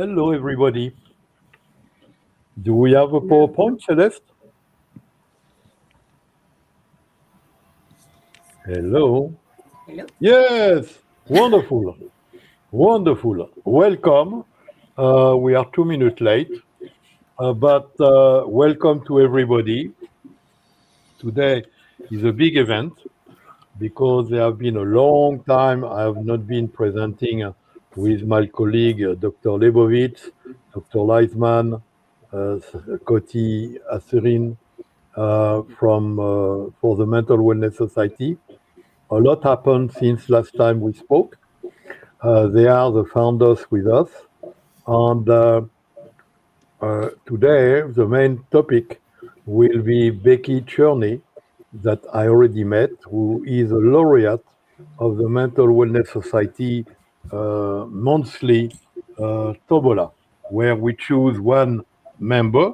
Hello, everybody. Do we have a PowerPoint, Celeste? Hello. Hello. Yes, wonderful. Wonderful. Welcome. We are 2 minutes late, but welcome to everybody. Today is a big event because there have been a long time I have not been presenting with my colleague, Dr. Leovitz, Dr. Lizman, Kotty, for the Mental Wellness Society. A lot happened since last time we spoke. They are the founders with us. And today, the main topic will be Becky Churney, that I already met, who is a laureate of the Mental Wellness Society monthly Tobola, where we choose one member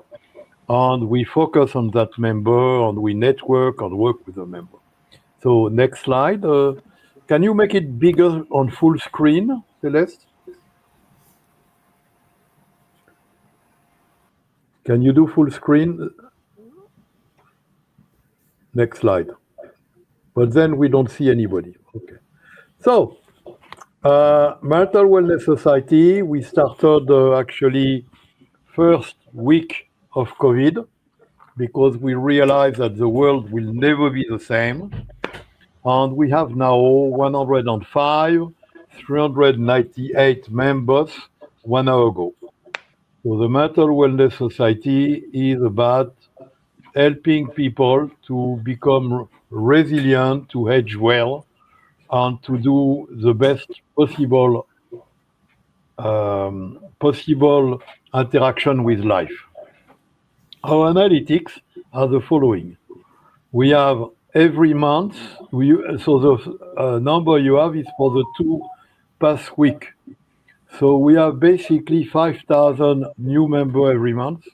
and we focus on that member and we network and work with the member. So next slide. Can you make it bigger on full screen, Celeste? Can you do full screen? Next slide. But then we don't see anybody. Okay. So, Mental Wellness Society, we started actually first week of COVID because we realized that the world will never be the same. And we have now 105, 398 members 1 hour ago. So the Mental Wellness Society is about helping people to become resilient, to age well, and to do the best possible interaction with life. Our analytics are the following. We have every month, so the number you have is for the 2 past week. So we have basically 5,000 new members every month.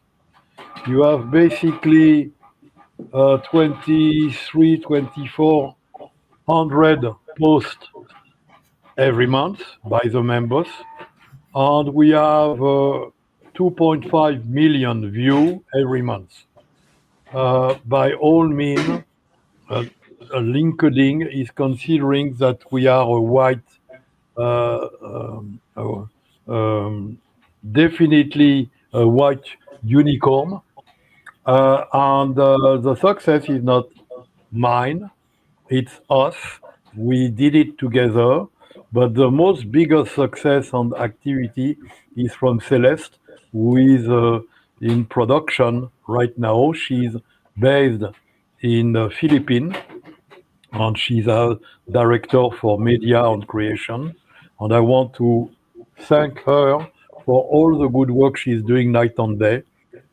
You have basically 2,400 posts every month by the members. And we have 2.5 million views every month. By all means, LinkedIn is considering that we are a white, definitely a white unicorn. And the success is not mine, it's us. We did it together. But the most biggest success and activity is from Celeste, who is in production right now. She's based in the Philippines, and she's a director for media and creation. And I want to thank her for all the good work she's doing night and day.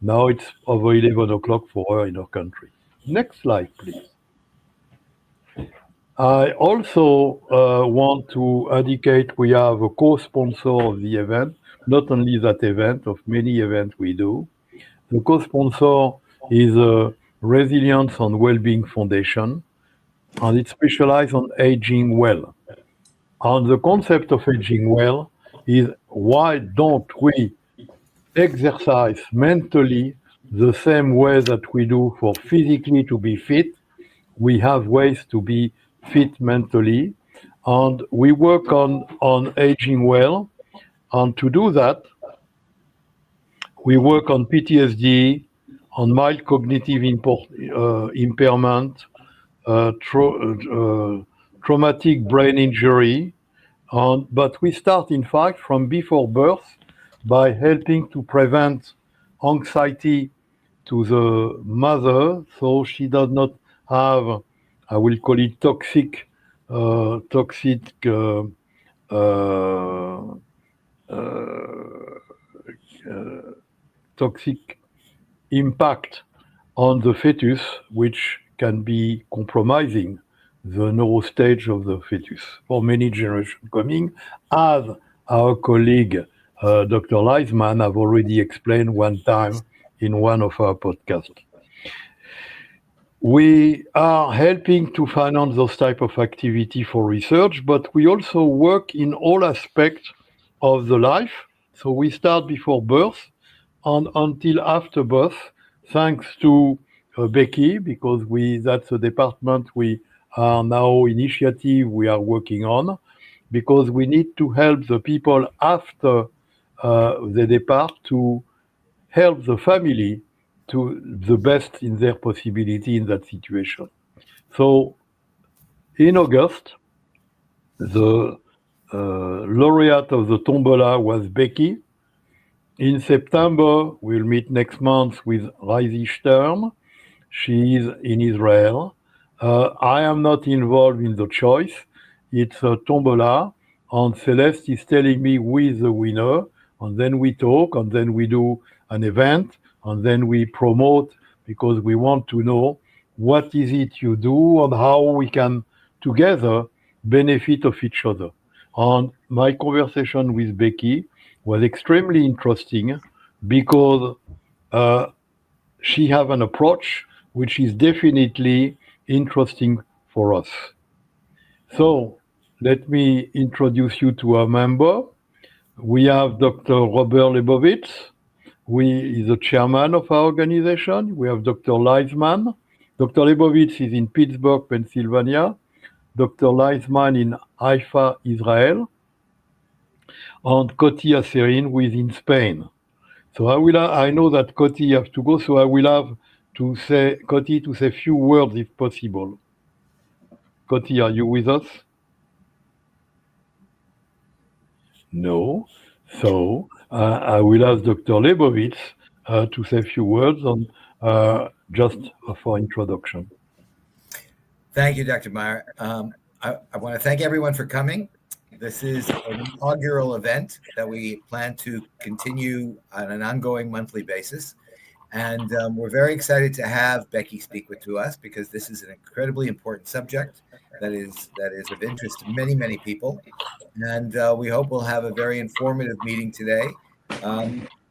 Now it's over 11 o'clock for her in her country. Next slide, please. I also want to indicate we have a co-sponsor of the event, not only that event, of many events we do. The co-sponsor is a Resilience and Wellbeing Foundation, and it specializes on aging well. And the concept of aging well is why don't we exercise mentally the same way that we do for physically to be fit? We have ways to be fit mentally, and we work on aging well. And to do that, we work on PTSD, on mild cognitive impairment, traumatic brain injury. But we start, in fact, from before birth by helping to prevent anxiety to the mother, so she does not have, I will call it toxic impact on the fetus, which can be compromising the neuro stage of the fetus for many generations coming, as our colleague Dr. Lizman have already explained one time in one of our podcasts. We are helping to finance those type of activity for research, but we also work in all aspects of the life. So we start before birth and until after birth, thanks to Becky, because that's a department we are now we are working on, because we need to help the people after they depart to help the family to the best in their possibility in that situation. So in August, the laureate of the tombola was Becky. In September, we'll meet next month with Raisi Stern. She is in Israel. I am not involved in the choice. It's a tombola, and Celeste is telling me who is the winner, and then we talk, and then we do an event, and then we promote, because we want to know what is it you do and how we can together benefit of each other. And my conversation with Becky was extremely interesting because she have an approach which is definitely interesting for us. So let me introduce you to our member. We have Dr. Robert Leovitz, who is the chairman of our organization. We have Dr. Lizman. Dr. Leovitz is in Pittsburgh, Pennsylvania. Dr. Lizman in Haifa, Israel. And Kotty who is in Spain. So I know that Kotty has to go, so I will have to say, Kotty, to say a few words if possible. Kotty, are you with us? No. So I will ask Dr. Leovitz to say a few words on just for introduction. Thank you, Dr. Meyer. I want to thank everyone for coming. This is an inaugural event that we plan to continue on an ongoing monthly basis. And we're very excited to have Becky speak to us, because this is an incredibly important subject that is of interest to many, many people. And we hope we'll have a very informative meeting today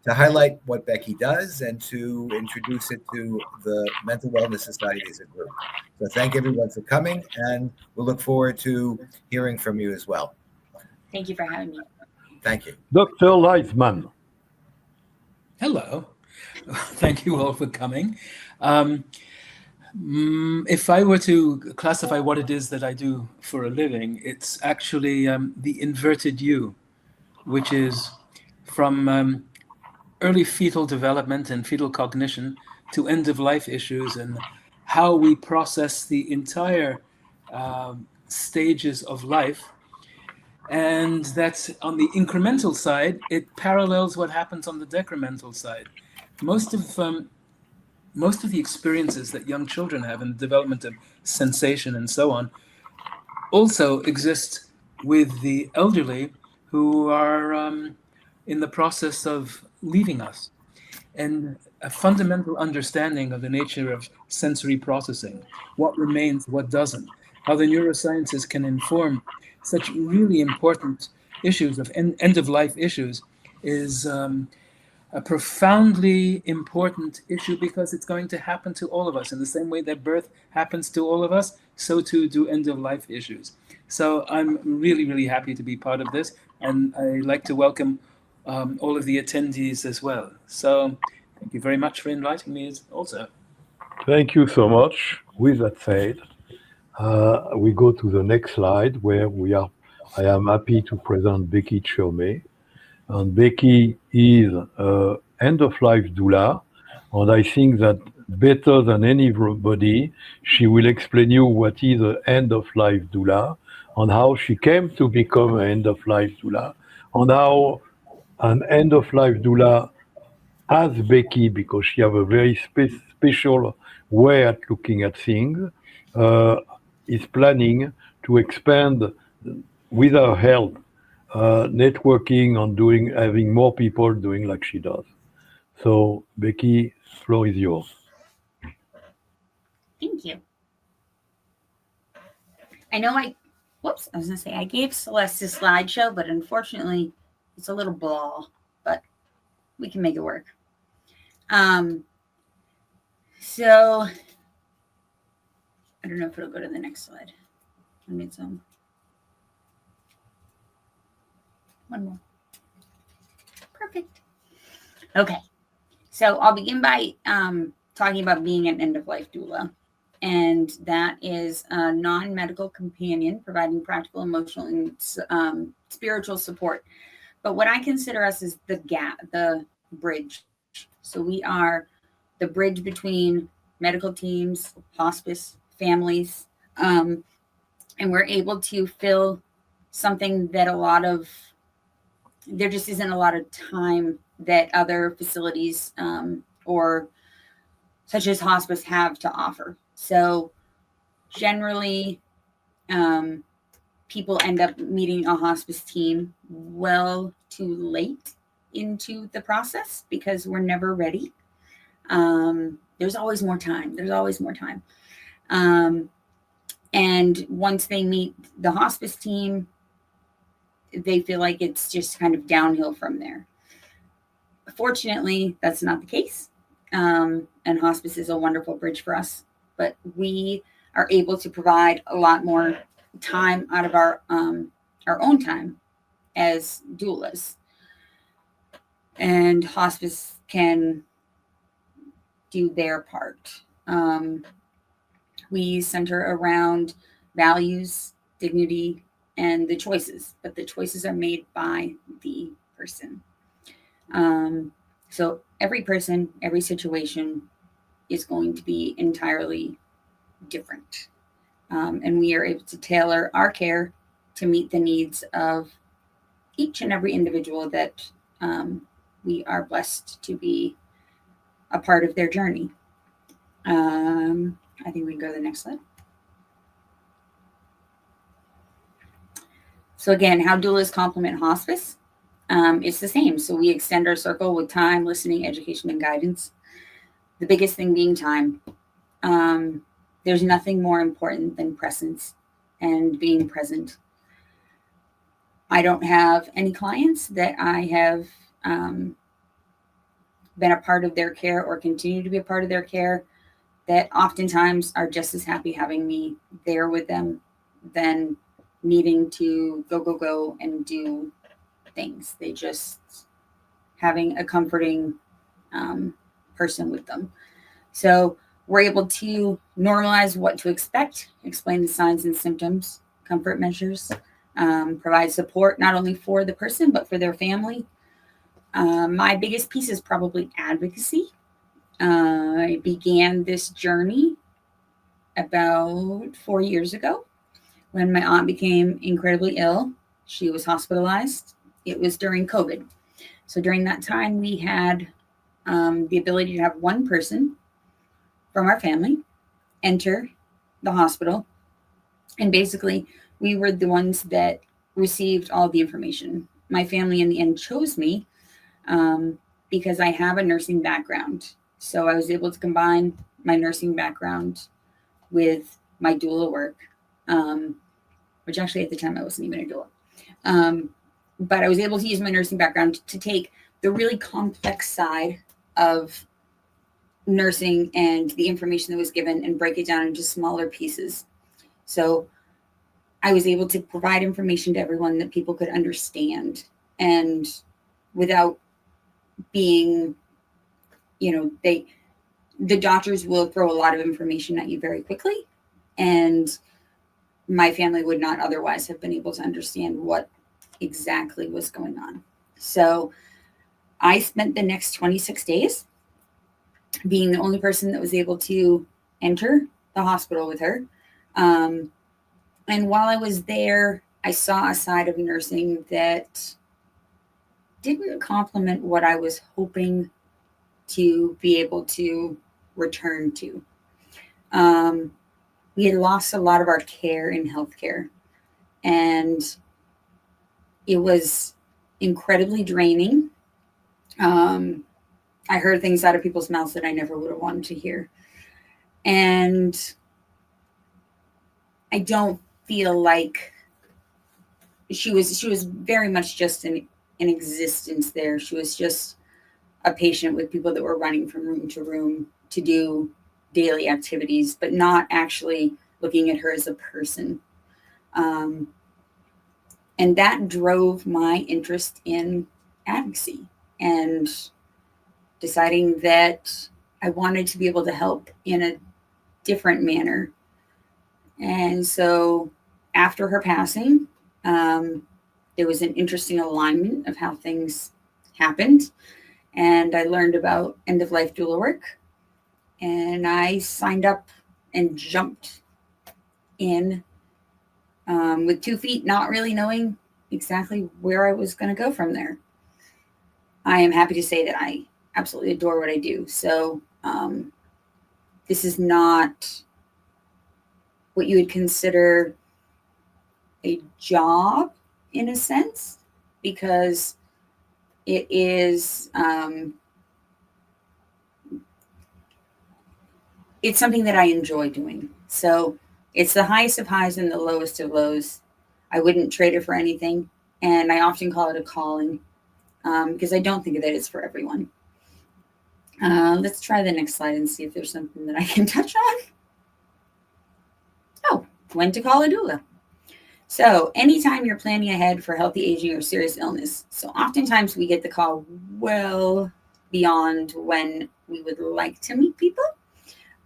to highlight what Becky does and to introduce it to the Mental Wellness Society as a group. So thank everyone for coming, and we'll look forward to hearing from you as well. Thank you for having me. Thank you. Dr. Lizman. Hello. Thank you all for coming. If I were to classify what it is that I do for a living, it's actually the inverted U, which is from early fetal development and fetal cognition to end-of-life issues and how we process the entire stages of life. And that's on the incremental side, it parallels what happens on the decremental side. Most of the experiences that young children have in the development of sensation and so on also exist with the elderly who are in the process of leaving us. And a fundamental understanding of the nature of sensory processing, what remains, what doesn't, how the neurosciences can inform such really important issues of end-of-life issues is a profoundly important issue, because it's going to happen to all of us. In the same way that birth happens to all of us, so too do end-of-life issues. So I'm really, really happy to be part of this, and I'd like to welcome all of the attendees as well. So thank you very much for inviting me also. Thank you so much. With that said, we go to the next slide where I am happy to present Becky Churney. And Becky is end-of-life doula, and I think that better than anybody, she will explain you what is an end-of-life doula, and how she came to become an end-of-life doula, and how an end-of-life doula as Becky, because she have a very special way at looking at things, is planning to expand with her help, networking and having more people doing like she does. So Becky, floor is yours. Thank you. I was gonna say I gave Celeste a slideshow, but unfortunately it's a little blah, but we can make it work. So I don't know if it'll go to the next slide. I need some. One more. Perfect. Okay. So I'll begin by talking about being an end-of-life doula. And that is a non-medical companion providing practical, emotional, and spiritual support. But what I consider us is the bridge. So we are the bridge between medical teams, hospice, families, and we're able to fill something that there just isn't a lot of time that other facilities or such as hospice have to offer. So generally, people end up meeting a hospice team well too late into the process because we're never ready. There's always more time. And once they meet the hospice team, they feel like it's just kind of downhill from there. Fortunately, that's not the case. And hospice is a wonderful bridge for us, but we are able to provide a lot more time out of our own time as doulas. And hospice can do their part. We center around values, dignity, and the choices, but the choices are made by the person. So every person, every situation is going to be entirely different. And we are able to tailor our care to meet the needs of each and every individual that we are blessed to be a part of their journey. I think we can go to the next slide. So again, how doulas complement hospice? It's the same. So we extend our circle with time, listening, education, and guidance. The biggest thing being time. There's nothing more important than presence and being present. I don't have any clients that I have been a part of their care or continue to be a part of their care that oftentimes are just as happy having me there with them than needing to go and do things. They just having a comforting person with them. So we're able to normalize what to expect, explain the signs and symptoms, comfort measures, provide support not only for the person, but for their family. My biggest piece is probably advocacy. I began this journey about 4 years ago when my aunt became incredibly ill. She was hospitalized. It was during COVID. So during that time, we had the ability to have one person from our family enter the hospital. And basically, we were the ones that received all the information. My family in the end chose me because I have a nursing background. So I was able to combine my nursing background with my doula work, which actually at the time I wasn't even a doula. But I was able to use my nursing background to take the really complex side of nursing and the information that was given and break it down into smaller pieces. So I was able to provide information to everyone that people could understand and without being, the doctors will throw a lot of information at you very quickly. And my family would not otherwise have been able to understand what exactly was going on. So I spent the next 26 days being the only person that was able to enter the hospital with her. And while I was there, I saw a side of nursing that didn't complement what I was hoping to be able to return to. We had lost a lot of our care in healthcare, and it was incredibly draining. I heard things out of people's mouths that I never would have wanted to hear. And I don't feel like she was very much just an existence there. She was just a patient with people that were running from room to room to do daily activities, but not actually looking at her as a person. And that drove my interest in advocacy. and deciding that I wanted to be able to help in a different manner. And so after her passing, there was an interesting alignment of how things happened. And I learned about end-of-life doula work. And I signed up and jumped in with 2 feet, not really knowing exactly where I was going to go from there. I am happy to say that I absolutely adore what I do. So this is not what you would consider a job in a sense, because it is it's something that I enjoy doing. So it's the highest of highs and the lowest of lows. I wouldn't trade it for anything. And I often call it a calling because I don't think that it's for everyone. Let's try the next slide and see if there's something that I can touch on. Oh, when to call a doula. So anytime you're planning ahead for healthy aging or serious illness, so oftentimes we get the call well beyond when we would like to meet people.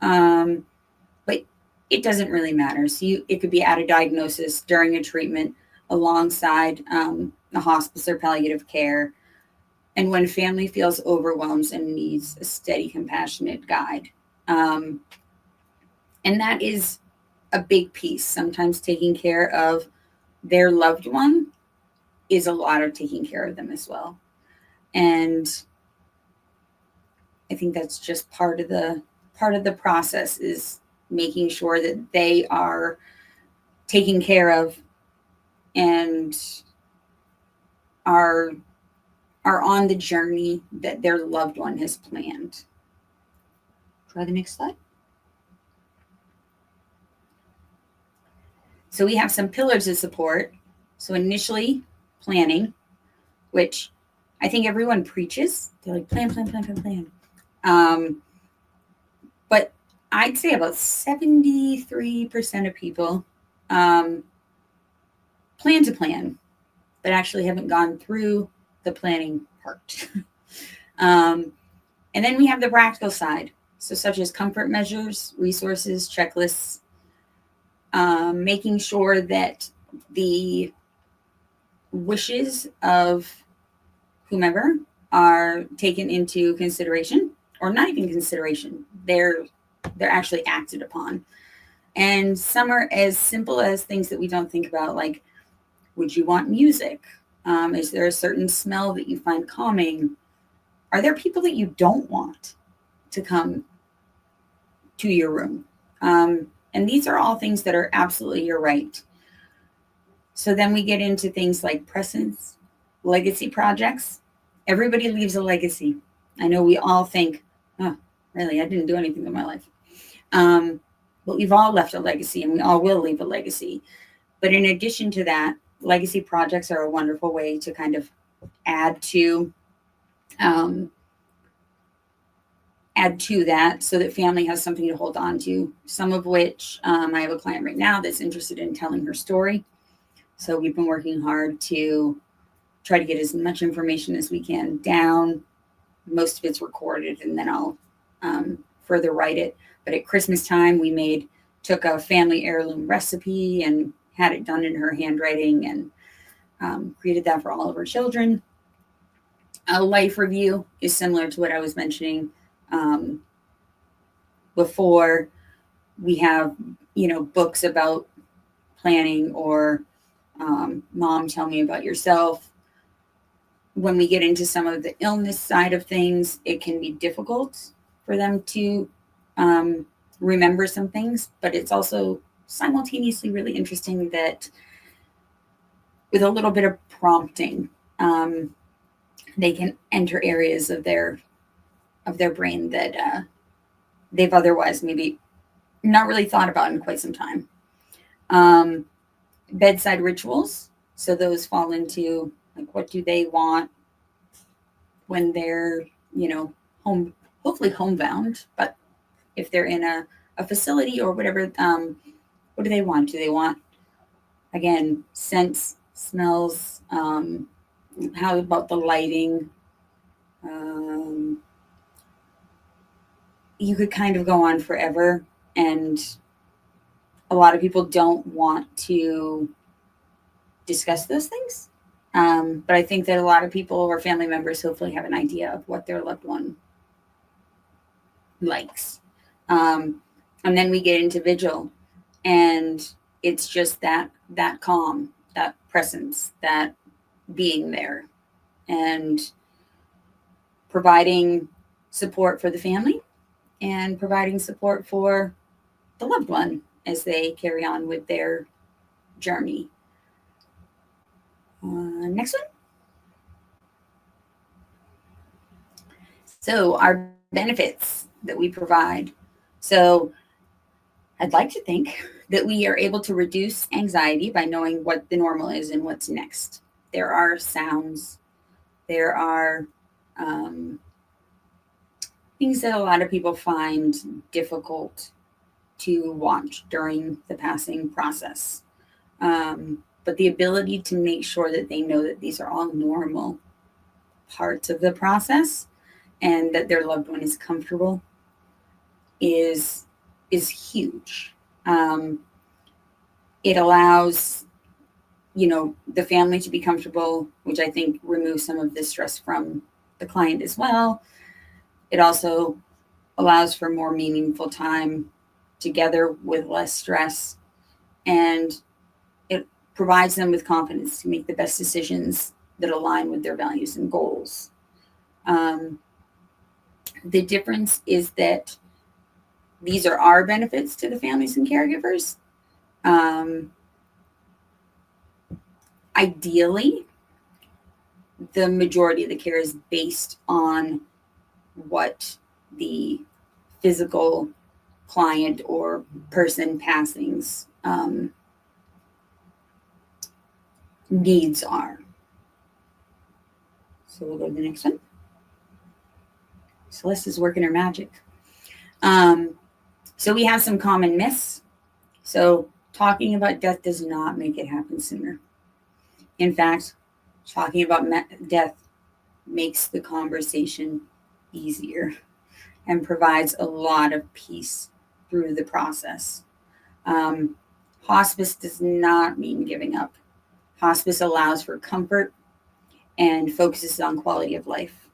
But it doesn't really matter. So it could be at a diagnosis, during a treatment, alongside the hospice or palliative care, and when family feels overwhelmed and needs a steady, compassionate guide. And that is a big piece. Sometimes taking care of their loved one is a lot of taking care of them as well. And I think that's just part of the process, is making sure that they are taken care of and are on the journey that their loved one has planned. Try the next slide. So we have some pillars of support. So initially, planning, which I think everyone preaches. They're like, plan. But I'd say about 73% of people plan to plan, but actually haven't gone through the planning part. And then we have the practical side. So such as comfort measures, resources, checklists, making sure that the wishes of whomever are taken into consideration, or not even consideration. They're actually acted upon. And some are as simple as things that we don't think about, like, would you want music? Is there a certain smell that you find calming? Are there people that you don't want to come to your room? And these are all things that are absolutely your right. So then we get into things like presence, legacy projects. Everybody leaves a legacy. I know we all think, oh, really, I didn't do anything with my life. But we've all left a legacy, and we all will leave a legacy. But in addition to that, legacy projects are a wonderful way to kind of add to that, so that family has something to hold on to. Some of which, I have a client right now that's interested in telling her story. So we've been working hard to try to get as much information as we can down. Most of it's recorded, and then I'll further write it. But at Christmas time, we took a family heirloom recipe and had it done in her handwriting, and created that for all of her children. A life review is similar to what I was mentioning before. We have, books about planning, or Mom, Tell Me About Yourself. When we get into some of the illness side of things, it can be difficult for them to remember some things, but it's also simultaneously really interesting that with a little bit of prompting, they can enter areas of their brain that they've otherwise maybe not really thought about in quite some time. Bedside rituals. So those fall into, like, what do they want when they're, home, hopefully homebound, but if they're in a facility or whatever, what do they want? Do they want, again, scents, smells? How about the lighting? You could kind of go on forever, and a lot of people don't want to discuss those things. But I think that a lot of people or family members hopefully have an idea of what their loved one likes. And then we get into vigil, and it's just that calm, that presence, that being there, and providing support for the family and providing support for the loved one as they carry on with their journey. Next one. So our benefits that we provide. So I'd like to think that we are able to reduce anxiety by knowing what the normal is and what's next. There are sounds. There are things that a lot of people find difficult to watch during the passing process. But the ability to make sure that they know that these are all normal parts of the process and that their loved one is comfortable is huge. It allows, the family to be comfortable, which I think removes some of the stress from the client as well. It also allows for more meaningful time together with less stress, and it provides them with confidence to make the best decisions that align with their values and goals. The difference is that these are our benefits to the families and caregivers. Ideally, the majority of the care is based on what the physical client or person passing's needs are. So we'll go to the next one. Celeste is working her magic. So we have some common myths. So talking about death does not make it happen sooner. In fact, talking about death makes the conversation easier and provides a lot of peace through the process. Hospice does not mean giving up. Hospice allows for comfort and focuses on quality of life.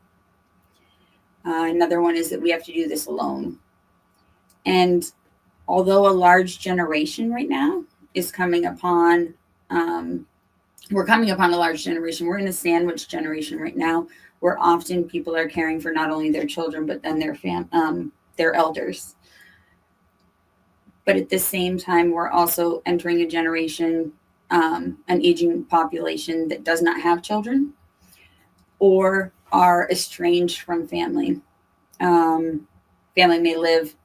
Another one is that we have to do this alone. And although a large generation right now is coming upon, we're coming upon a large generation. We're in a sandwich generation right now, where often people are caring for not only their children, but then their elders. But at the same time, we're also entering a generation, an aging population that does not have children or are estranged from family. Family may live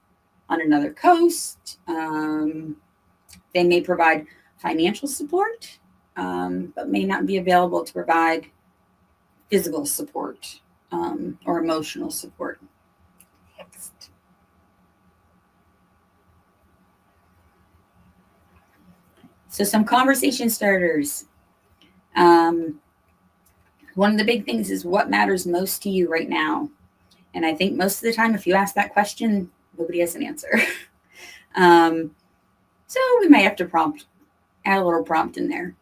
on another coast. They may provide financial support, but may not be available to provide physical support or emotional support. Next. So some conversation starters. One of the big things is what matters most to you right now. And I think most of the time, if you ask that question, nobody has an answer. So we might have to add a little prompt in there.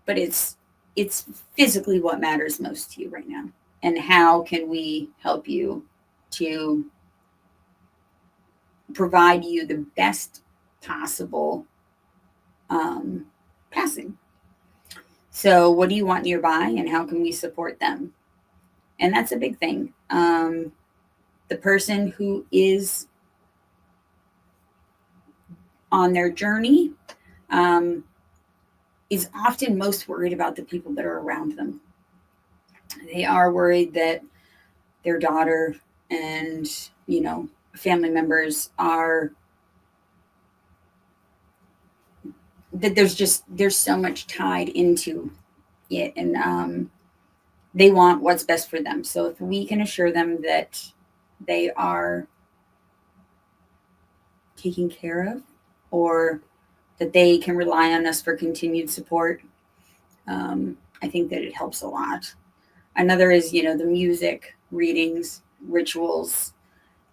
But it's physically what matters most to you right now. And how can we help you to provide you the best possible passing? So what do you want nearby, and how can we support them? And that's a big thing. The person who is on their journey is often most worried about the people that are around them. They are worried that their daughter and, family members are, that there's so much tied into it, and they want what's best for them. So if we can assure them that they are taken care of, or that they can rely on us for continued support, I think that it helps a lot. Another is, the music, readings, rituals.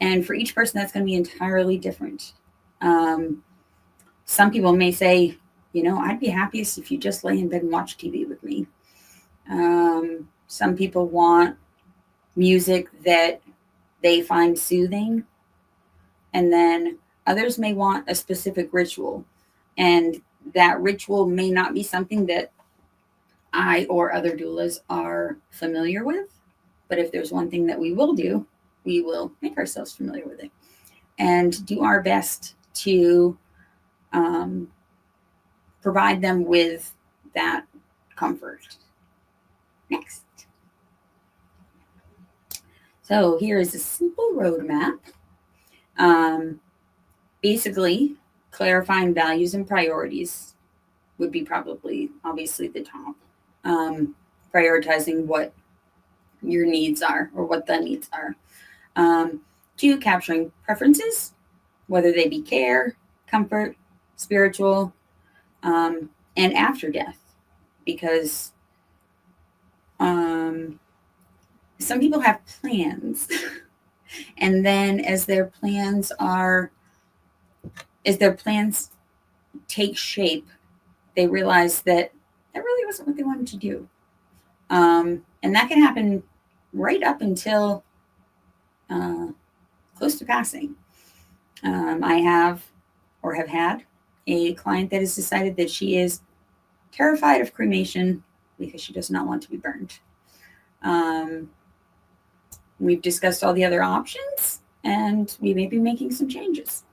And for each person, that's going to be entirely different. Some people may say, I'd be happiest if you just lay in bed and watch TV with me. Some people want music that they find soothing. And then others may want a specific ritual. And that ritual may not be something that I or other doulas are familiar with. But if there's one thing that we will do, we will make ourselves familiar with it and do our best to provide them with that comfort. Next. So here is a simple roadmap. Basically, clarifying values and priorities would be probably, obviously, the top. Prioritizing what your needs are or what the needs are. 2, capturing preferences, whether they be care, comfort, spiritual, and after death. Because some people have plans. And then as their plans take shape, they realize that really wasn't what they wanted to do. And that can happen right up until close to passing. I have had a client that has decided that she is terrified of cremation because she does not want to be burned. We've discussed all the other options, and we may be making some changes.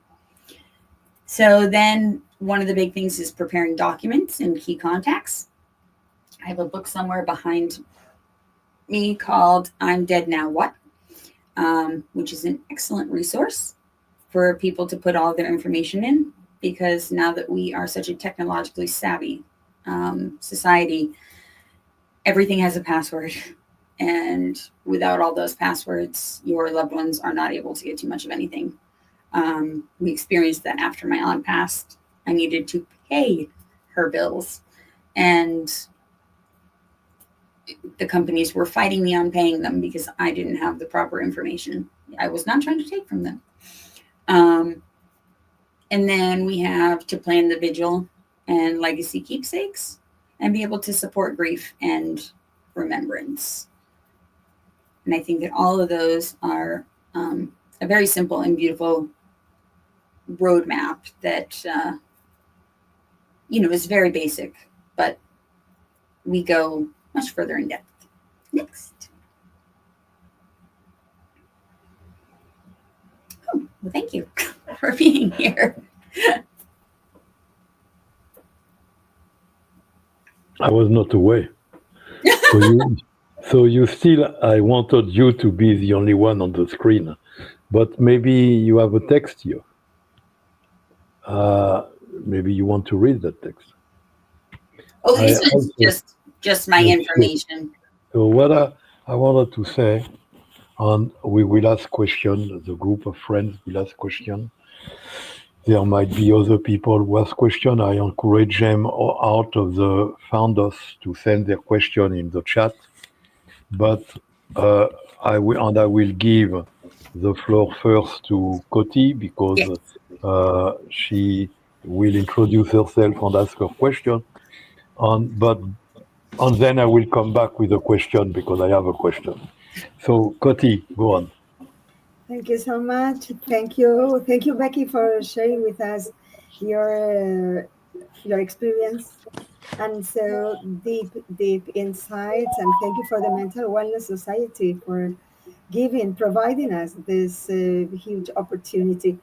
So then one of the big things is preparing documents and key contacts. I have a book somewhere behind me called I'm Dead Now What, which is an excellent resource for people to put all their information in, because now that we are such a technologically savvy society, everything has a password. And without all those passwords, your loved ones are not able to get too much of anything. We experienced that after my aunt passed. I needed to pay her bills. And the companies were fighting me on paying them because I didn't have the proper information. I was not trying to take from them. And then we have to plan the vigil and legacy keepsakes and be able to support grief and remembrance. And I think that all of those are a very simple and beautiful roadmap that, is very basic, but we go much further in depth. Next. Oh, well, thank you for being here. I was not aware. So you still, I wanted you to be the only one on the screen, but maybe you have a text here. Maybe you want to read that text. Oh, this is just my information. So what I wanted to say, and we will ask questions, the group of friends will ask questions. There might be other people who ask questions. I encourage them out of the founders to send their question in the chat. But I will give the floor first to Kotty, because she will introduce herself and ask her question. And then I will come back with a question, because I have a question. So Kotty, go on. Thank you so much. Thank you, Becky, for sharing with us your experience and so deep insights. And thank you for the Mental Wellness Society for providing us this huge opportunity.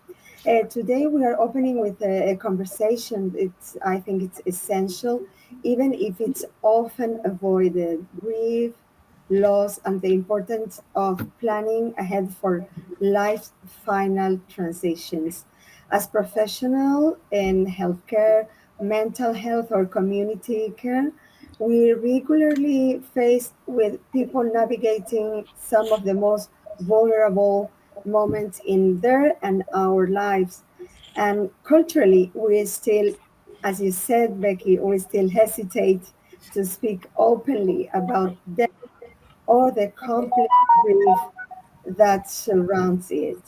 Today we are opening with a conversation. I think it's essential, even if it's often avoided: grief, loss, and the importance of planning ahead for life's final transitions. As professional in healthcare, mental health, or community care, we regularly face with people navigating some of the most vulnerable moments in their and our lives. And culturally, we still, as you said, Becky, we still hesitate to speak openly about death or the complex grief that surrounds it.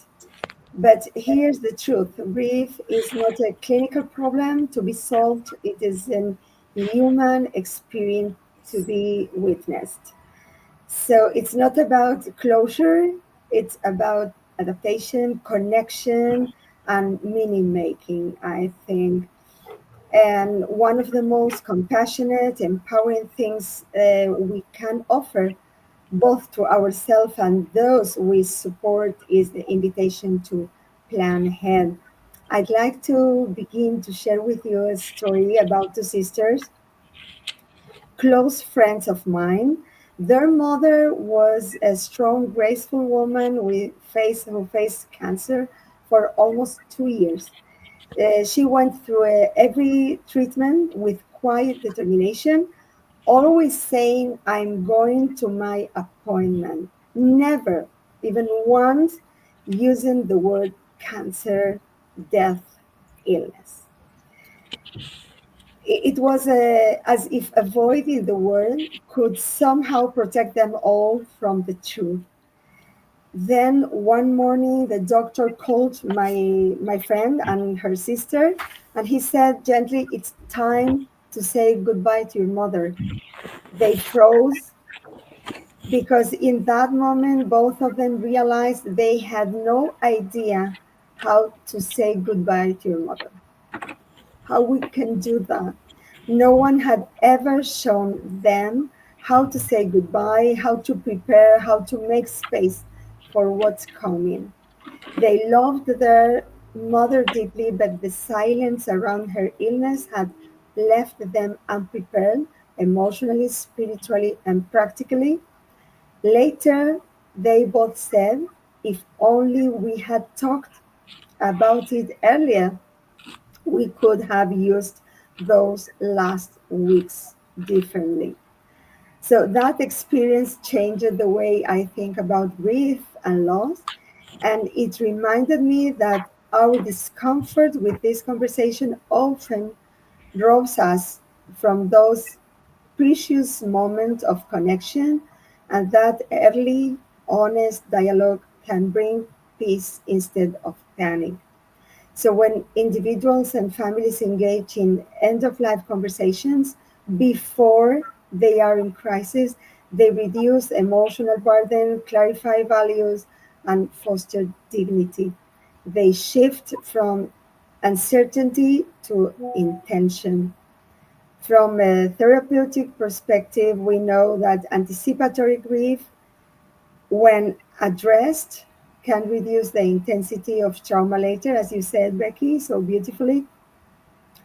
But here's the truth: grief is not a clinical problem to be solved, it is an human experience to be witnessed. So it's not about closure, it's about adaptation, connection, and meaning making, I think. And one of the most compassionate, empowering things we can offer both to ourselves and those we support is the invitation to plan ahead. I'd like to begin to share with you a story about two sisters, close friends of mine. Their mother was a strong, graceful woman who faced cancer for almost 2 years. She went through every treatment with quiet determination, always saying, I'm going to my appointment. Never, even once, using the word cancer, death, illness. It was as if avoiding the word could somehow protect them all from the truth. Then one morning, the doctor called my friend and her sister, and he said gently, "It's time to say goodbye to your mother." They froze because in that moment, both of them realized they had no idea how to say goodbye to your mother, how we can do that. No one had ever shown them how to say goodbye, how to prepare, how to make space for what's coming. They loved their mother deeply, but the silence around her illness had left them unprepared emotionally, spiritually, and practically. Later, they both said, if only we had talked about it earlier, we could have used those last weeks differently. So that experience changed the way I think about grief and loss. And it reminded me that our discomfort with this conversation often robs us from those precious moments of connection, and that early, honest dialogue can bring peace instead of panic. So, when individuals and families engage in end of life conversations before they are in crisis, they reduce emotional burden, clarify values, and foster dignity. They shift from uncertainty to intention. From a therapeutic perspective, we know that anticipatory grief, when addressed, can reduce the intensity of trauma later, as you said, Becky, so beautifully.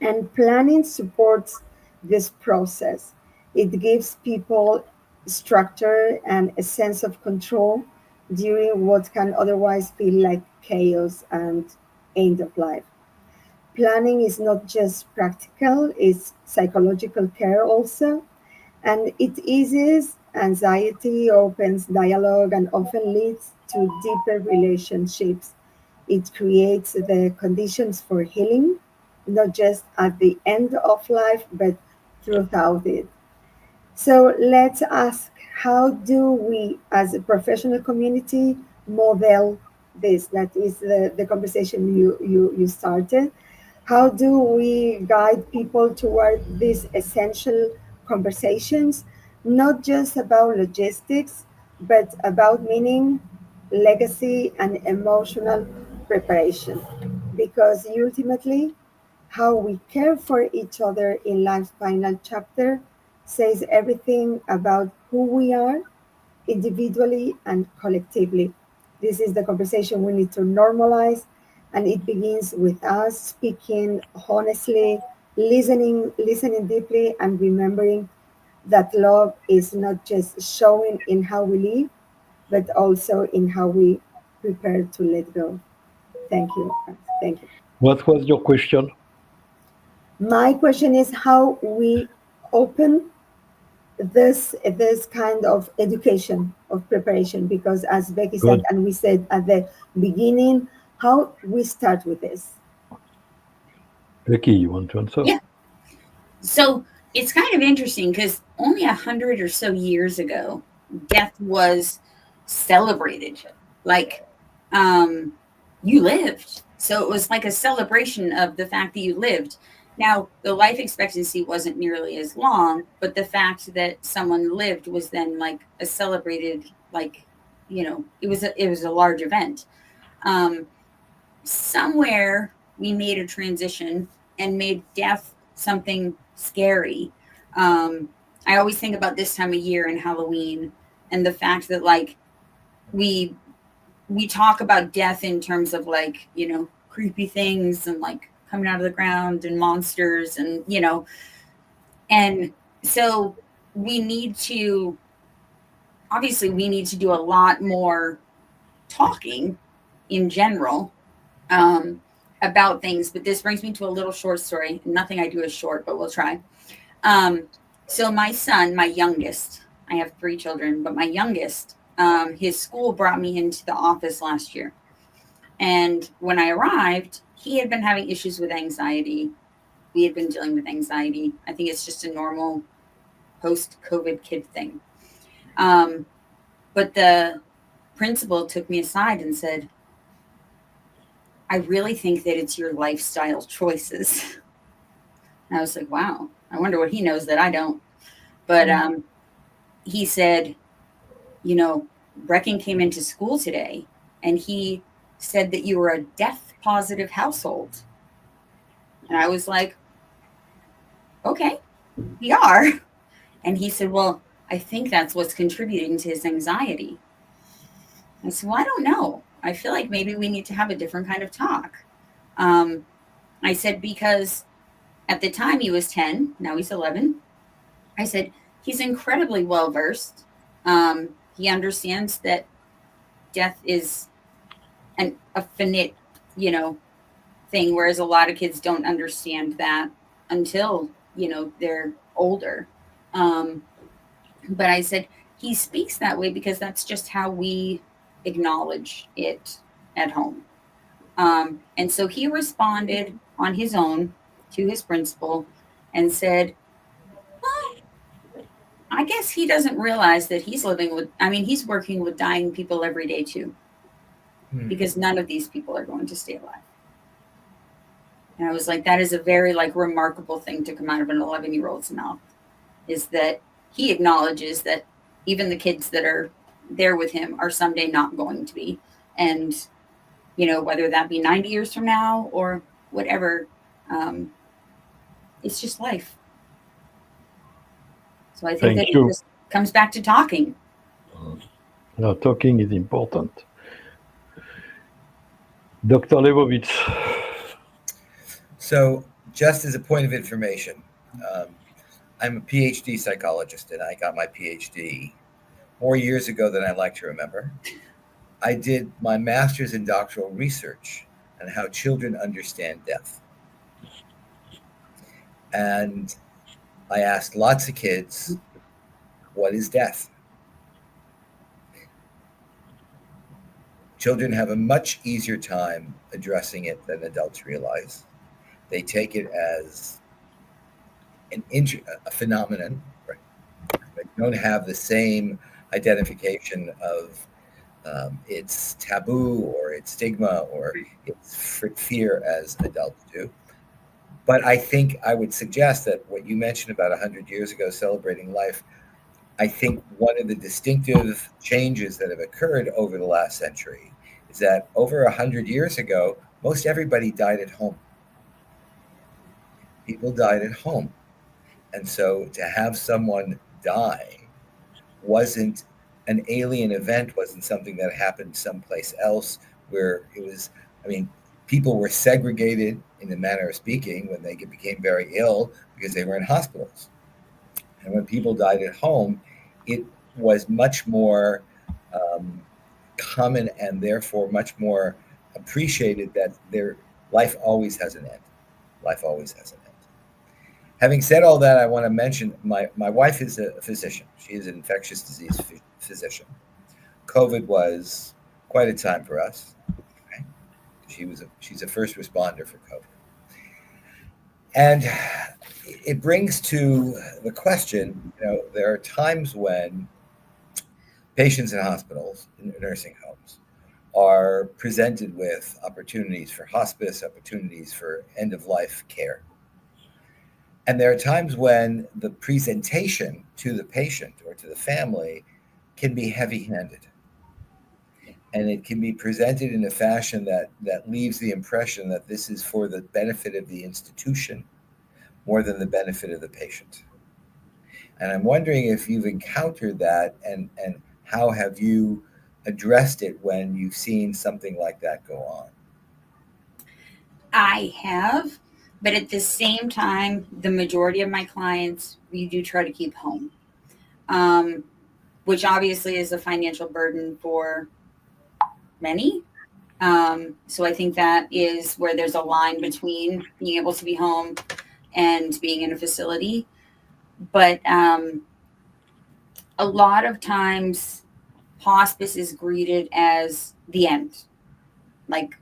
And planning supports this process. It gives people structure and a sense of control during what can otherwise feel like chaos and end of life. Planning is not just practical, it's psychological care also. And it eases anxiety, opens dialogue, and often leads to deeper relationships. It creates the conditions for healing, not just at the end of life, but throughout it. So let's ask, how do we as a professional community model this? That is the conversation you started. How do we guide people toward these essential conversations, not just about logistics, but about meaning, legacy, and emotional preparation? Because ultimately, how we care for each other in life's final chapter says everything about who we are individually and collectively. This is the conversation we need to normalize, and it begins with us speaking honestly, listening deeply, and remembering that love is not just showing in how we live, but also in how we prepare to let go. Thank you. Thank you. What was your question? My question is how we open this kind of education of preparation, because as Becky said Good. and we said at the beginning, how we start with this. Becky, you want to answer? Yeah. So it's kind of interesting because only 100 or so years ago, death was celebrated. Like, you lived. So it was like a celebration of the fact that you lived. Now, the life expectancy wasn't nearly as long, but the fact that someone lived was then like a celebrated, like, it was a large event. Somewhere we made a transition and made death something scary. I always think about this time of year and Halloween and the fact that like we talk about death in terms of like, creepy things and like coming out of the ground and monsters and, and so we need to do a lot more talking in general about things. But this brings me to a little short story. Nothing I do is short, but we'll try. So my son, my youngest, I have 3 children, but my youngest, his school brought me into the office last year. And when I arrived, he had been having issues with anxiety. We had been dealing with anxiety. I think it's just a normal post-COVID kid thing. But the principal took me aside and said, I really think that it's your lifestyle choices. And I was like, wow, I wonder what he knows that I don't. But he said, Brecken came into school today and he said that you were a death positive household. And I was like, okay, we are. And he said, well, I think that's what's contributing to his anxiety. I said, well, I don't know. I feel like maybe we need to have a different kind of talk. I said, because at the time he was 10, now he's 11. I said, he's incredibly well-versed. He understands that death is a finite, thing, whereas a lot of kids don't understand that until, they're older. But I said, he speaks that way because that's just how we acknowledge it at home. And so he responded on his own to his principal and said, well, I guess he doesn't realize that he's he's working with dying people every day too, because none of these people are going to stay alive. And I was like, that is a very remarkable thing to come out of an 11-year-old's mouth, is that he acknowledges that even the kids that are there with him are someday not going to be. And, whether that be 90 years from now or whatever, it's just life. So I think it just comes back to talking. No, talking is important. Dr. Leovitz. So just as a point of information, I'm a PhD psychologist, and I got my PhD more years ago than I like to remember. I did my master's in doctoral research on how children understand death. And I asked lots of kids, what is death? Children have a much easier time addressing it than adults realize. They take it as a phenomenon. Right? They don't have the same identification of its taboo or its stigma or its fear as adults do. But I think I would suggest that what you mentioned about 100 years ago, celebrating life, I think one of the distinctive changes that have occurred over the last century is that over 100 years ago, most everybody died at home. People died at home. And so to have someone die wasn't an alien event, wasn't something that happened someplace else where it was, people were segregated in the manner of speaking when they became very ill because they were in hospitals. And when people died at home, it was much more common and therefore much more appreciated that their life always has an end. Life always has an end. Having said all that, I want to mention my wife is a physician. She is an infectious disease physician. COVID was quite a time for us. Okay? She's a first responder for COVID. And it brings to the question, there are times when patients in hospitals, in nursing homes, are presented with opportunities for hospice, opportunities for end-of-life care. And there are times when the presentation to the patient or to the family can be heavy-handed. And it can be presented in a fashion that leaves the impression that this is for the benefit of the institution more than the benefit of the patient. And I'm wondering if you've encountered that, and how have you addressed it when you've seen something like that go on? I have, but at the same time, the majority of my clients, we do try to keep home, which obviously is a financial burden for many. So I think that is where there's a line between being able to be home and being in a facility. But a lot of times hospice is greeted as the end. Like,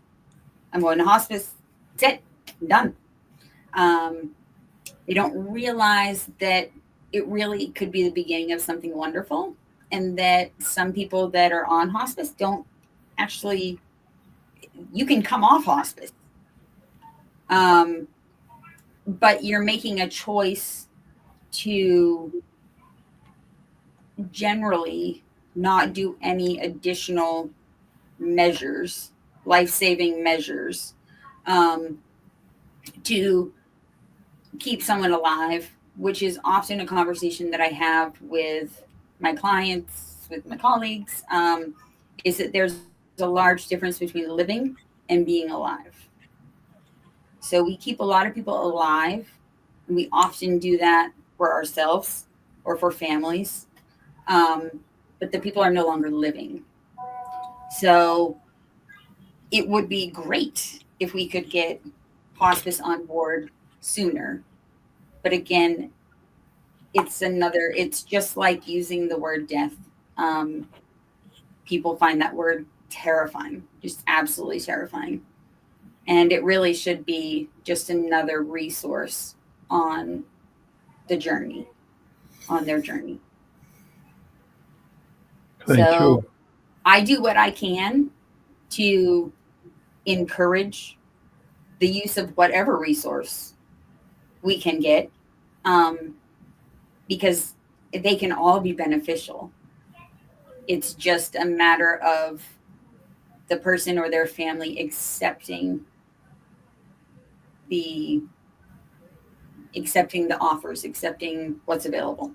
I'm going to hospice, that's it, I'm done. They don't realize that it really could be the beginning of something wonderful, and that some people that are on hospice don't actually, you can come off hospice. But you're making a choice to generally not do any additional measures, life-saving measures, to keep someone alive, which is often a conversation that I have with my clients, with my colleagues, is that there's a large difference between living and being alive. So we keep a lot of people alive, and we often do that for ourselves or for families, but the people are no longer living. So it would be great if we could get hospice on board sooner. But again, it's just like using the word death. People find that word terrifying, just absolutely terrifying. And it really should be just another resource on the journey, on their journey. Thank you. I do what I can to encourage the use of whatever resource we can get, because they can all be beneficial. It's just a matter of the person or their family accepting the offers, accepting what's available.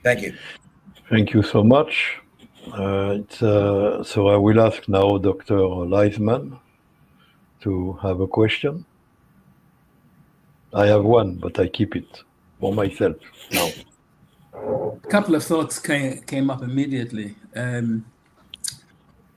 Thank you. Thank you so much. So I will ask now Dr. Lizman to have a question. I have one, but I keep it for myself now. A couple of thoughts came up immediately.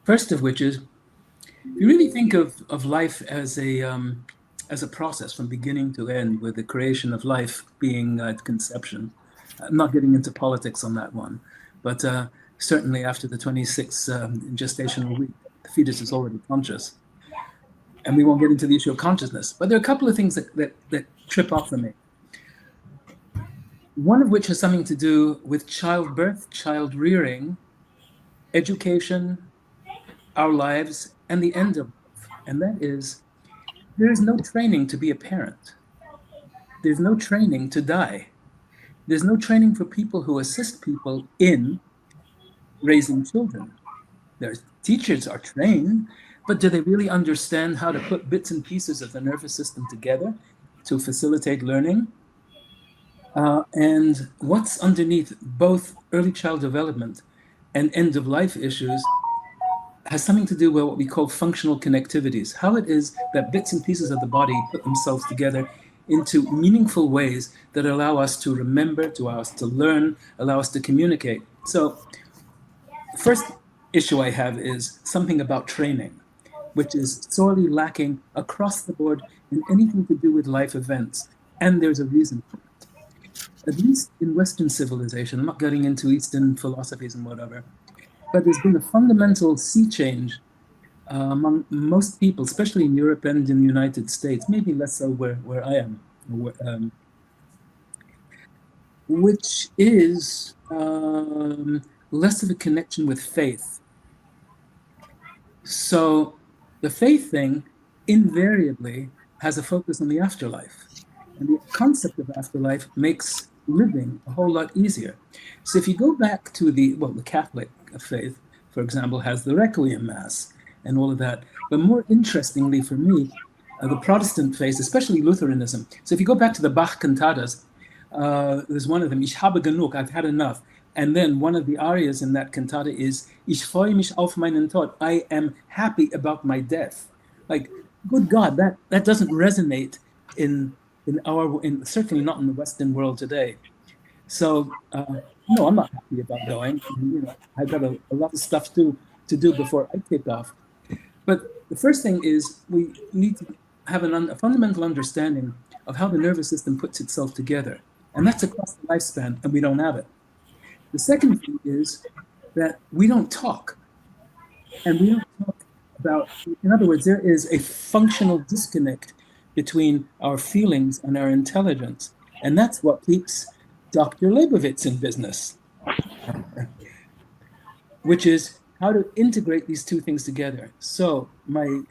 First of which is, if you really think of life as a process from beginning to end, with the creation of life being at conception. I'm not getting into politics on that one, but certainly after the 26th gestational week, the fetus is already conscious. And we won't get into the issue of consciousness, but there are a couple of things that trip off for me. One of which has something to do with childbirth, child rearing, education, our lives, and the end of life. And that is, there is no training to be a parent. There's no training to die. There's no training for people who assist people in raising children. Their teachers are trained, but do they really understand how to put bits and pieces of the nervous system together to facilitate learning? And what's underneath both early child development and end-of-life issues has something to do with what we call functional connectivities, how it is that bits and pieces of the body put themselves together into meaningful ways that allow us to remember, to allow us to learn, allow us to communicate. So the first issue I have is something about training, which is sorely lacking across the board in anything to do with life events. And there's a reason for it. At least in Western civilization, I'm not getting into Eastern philosophies and whatever, but there's been a fundamental sea change among most people, especially in Europe and in the United States, maybe less so where I am. which is less of a connection with faith. So the faith thing invariably has a focus on the afterlife. And the concept of afterlife makes living a whole lot easier. So if you go back to the Catholic faith, for example, has the Requiem Mass and all of that. But more interestingly for me, the Protestant faith, especially Lutheranism. So if you go back to the Bach cantatas, there's one of them, Ich habe genug, I've had enough. And then one of the arias in that cantata is, Ich freue mich auf meinen Tod, I am happy about my death. Like, good God, that doesn't resonate in certainly not in the Western world today. So no, I'm not happy about going. I've got a lot of stuff to do before I kick off. But the first thing is we need to have a fundamental understanding of how the nervous system puts itself together. And that's across the lifespan, and we don't have it. The second thing is that we don't talk. And we don't talk about, in other words, there is a functional disconnect between our feelings and our intelligence. And that's what keeps Dr. Leovitz in business, which is how to integrate these two things together. So my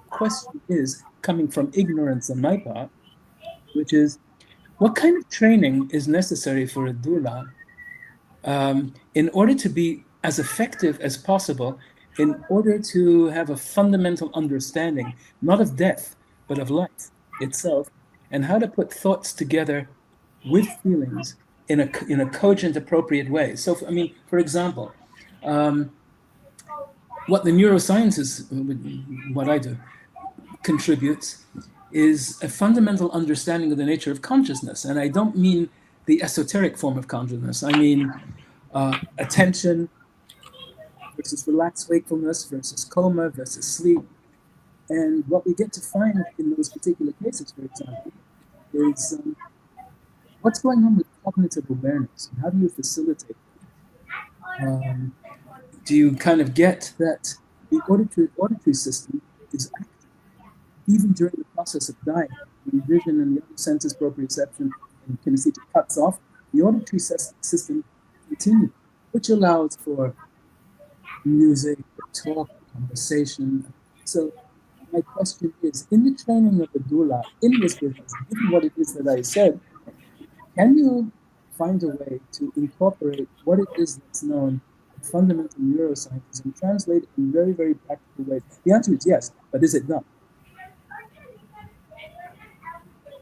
question is coming from ignorance on my part, which is, what kind of training is necessary for a doula in order to be as effective as possible, in order to have a fundamental understanding, not of death, but of life itself, and how to put thoughts together with feelings in a cogent, appropriate way. So, for example, what the neurosciences, what I do, contributes is a fundamental understanding of the nature of consciousness. And I don't mean the esoteric form of consciousness. I mean attention versus relaxed wakefulness versus coma versus sleep. And what we get to find in those particular cases, for example, is what's going on with cognitive awareness? How do you facilitate it? Do you kind of get that the auditory system is active even during the process of dying, when vision and the other senses, proprioception and kinesthesia cuts off, the auditory system continues, which allows for music, talk, conversation. So my question is, in the training of the doula, in this business, given what it is that I said, can you find a way to incorporate what it is that's known as fundamental neuroscience and translate it in very, very practical ways? The answer is yes, but is it done?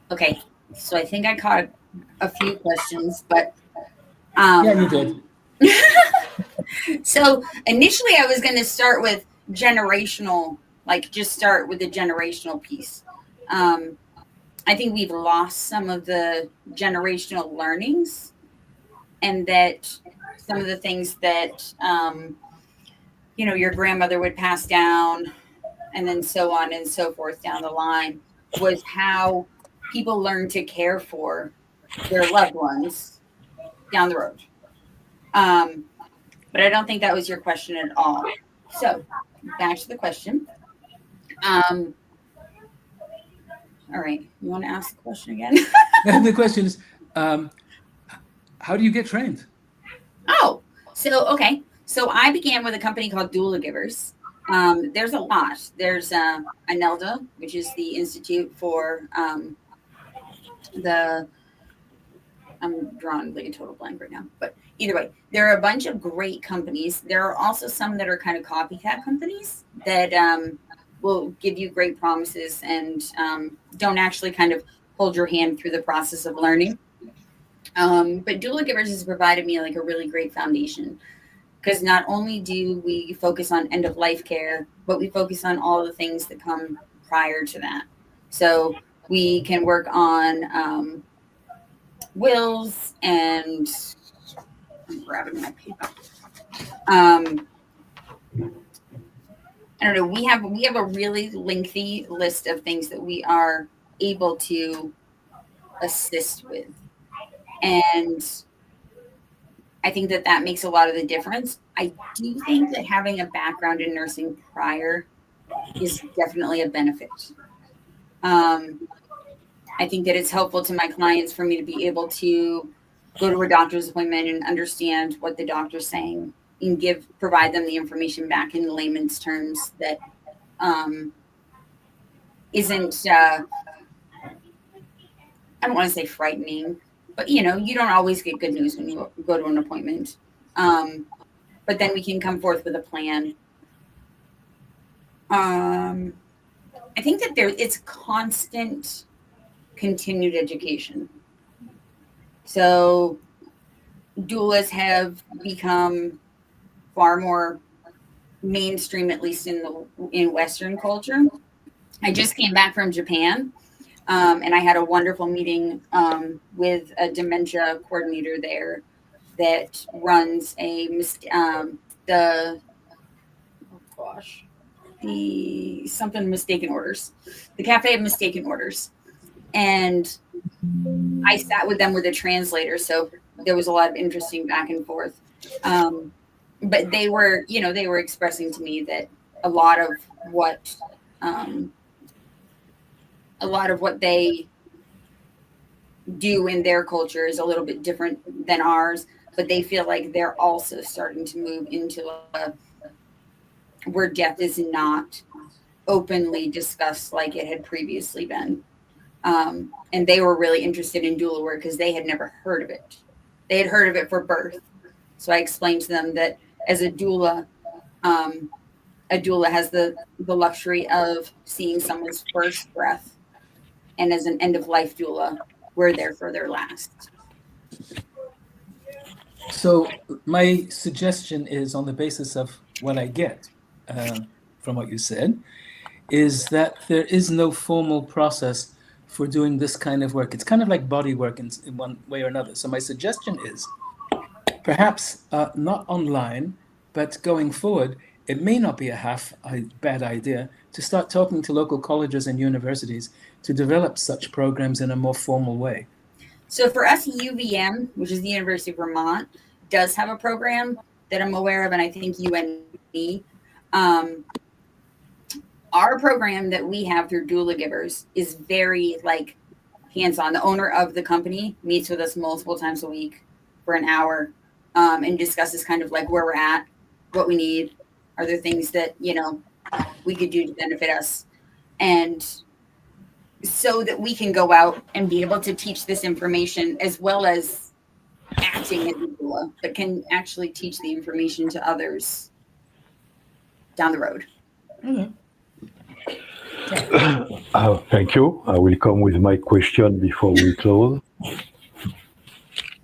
Okay, so I think I caught a few questions, but yeah, you did. So initially I was going to start with generational, just start with the generational piece. I think we've lost some of the generational learnings, and that some of the things that, your grandmother would pass down, and then so on and so forth down the line, was how people learn to care for their loved ones down the road. But I don't think that was your question at all. So back to the question. All right. You want to ask the question again? The question is, how do you get trained? Oh, okay. So I began with a company called Doula Givers. There's a lot. There's ANELDA, which is the Institute for I'm drawing like a total blank right now, but either way, there are a bunch of great companies. There are also some that are kind of copycat companies that will give you great promises and don't actually kind of hold your hand through the process of learning. But Doula Givers has provided me like a really great foundation, because not only do we focus on end-of-life care, but we focus on all the things that come prior to that. So we can work on wills and I'm grabbing my paper. I don't know. We have a really lengthy list of things that we are able to assist with, and I think that makes a lot of the difference. I do think that having a background in nursing prior is definitely a benefit. I think that it's helpful to my clients for me to be able to go to a doctor's appointment and understand what the doctor's saying and provide them the information back in layman's terms that isn't, I don't want to say frightening, but you don't always get good news when you go to an appointment. But then we can come forth with a plan. I think that it's constant continued education. So doulas have become far more mainstream, at least in Western culture. I just came back from Japan, and I had a wonderful meeting with a dementia coordinator there that runs the something mistaken orders, the Cafe of Mistaken Orders. And I sat with them with a translator, so there was a lot of interesting back and forth. But they were expressing to me that a lot of what they do in their culture is a little bit different than ours, but they feel like they're also starting to move into where death is not openly discussed like it had previously been. And they were really interested in doula work because they had never heard of it. They had heard of it for birth. So I explained to them that as a doula has the luxury of seeing someone's first breath. And as an end-of-life doula, we're there for their last. So my suggestion is, on the basis of what I get from what you said, is that there is no formal process for doing this kind of work. It's kind of like body work in one way or another. So my suggestion is perhaps not online, but going forward, it may not be a bad idea to start talking to local colleges and universities to develop such programs in a more formal way. So for us, UVM, which is the University of Vermont, does have a program that I'm aware of, and I think UNE. Our program that we have through Doula Givers is very hands-on. The owner of the company meets with us multiple times a week for an hour and discusses kind of where we're at, what we need. Are there things that, we could do to benefit us? And so that we can go out and be able to teach this information as well as acting as a doula, but can actually teach the information to others down the road. Mm-hmm. Thank you. I will come with my question before we close.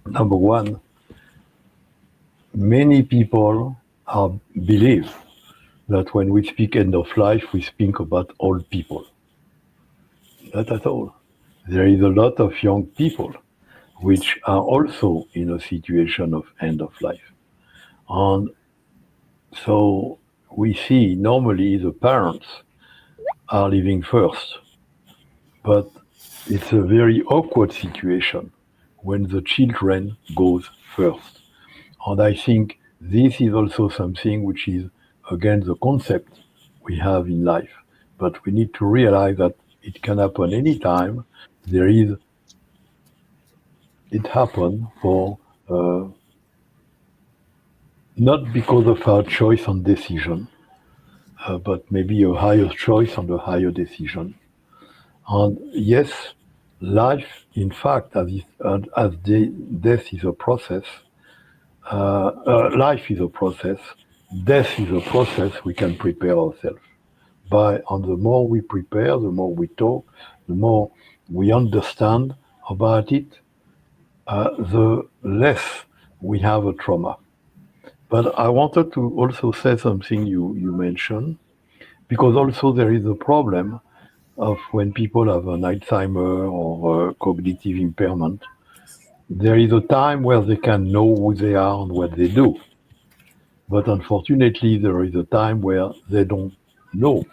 Number one, many people believe that when we speak end of life, we speak about old people. Not at all. There is a lot of young people which are also in a situation of end of life. And so we see normally the parents are living first, but it's a very awkward situation when the children goes first. And I think this is also something which is, again, the concept we have in life. But we need to realize that it can happen anytime. It happened for, not because of our choice and decision, but maybe a higher choice and a higher decision. And yes, life, in fact, as death is a process, life is a process, death is a process, we can prepare ourselves. And the more we prepare, the more we talk, the more we understand about it, the less we have a trauma. But I wanted to also say something you mentioned, because also there is a problem of when people have an Alzheimer or a cognitive impairment, there is a time where they can know who they are and what they do. But unfortunately, there is a time where they don't know